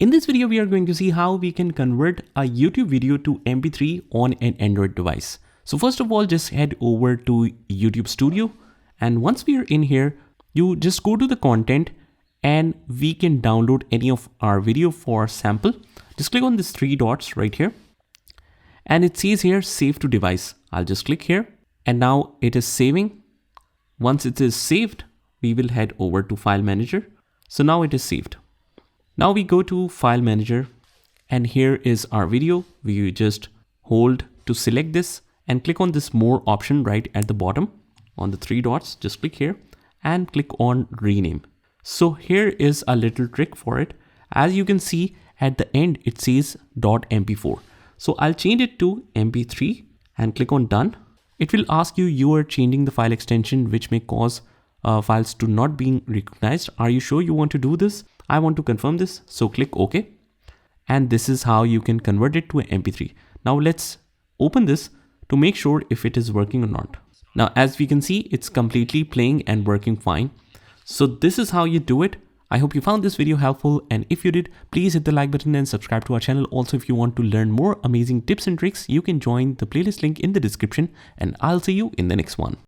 In this video, we are going to see how we can convert a YouTube video to MP3 on an Android device. So first of all, just head over to YouTube Studio. And once we are in here, you just go to the content and we can download any of our video for sample. Just click on these three dots right here. And it says here, save to device. I'll just click here. And now it is saving. Once it is saved, we will head over to File Manager. So now it is saved. Now we go to File Manager and here is our video. We just hold to select this and click on this More option right at the bottom on the three dots. Just click here and click on Rename. So here is a little trick for it. As you can see at the end, it says .mp4. So I'll change it to MP3 and click on Done. It will ask you are changing the file extension, which may cause files to not being recognized. Are you sure you want to do this? I want to confirm this, so click OK. And this is how you can convert it to an MP3. Now let's open this to make sure if it is working or not. Now, as we can see, it's completely playing and working fine. So this is how you do it. I hope you found this video helpful, and if you did, please hit the like button and subscribe to our channel. Also, if you want to learn more amazing tips and tricks, you can join the playlist link in the description, and I'll see you in the next one.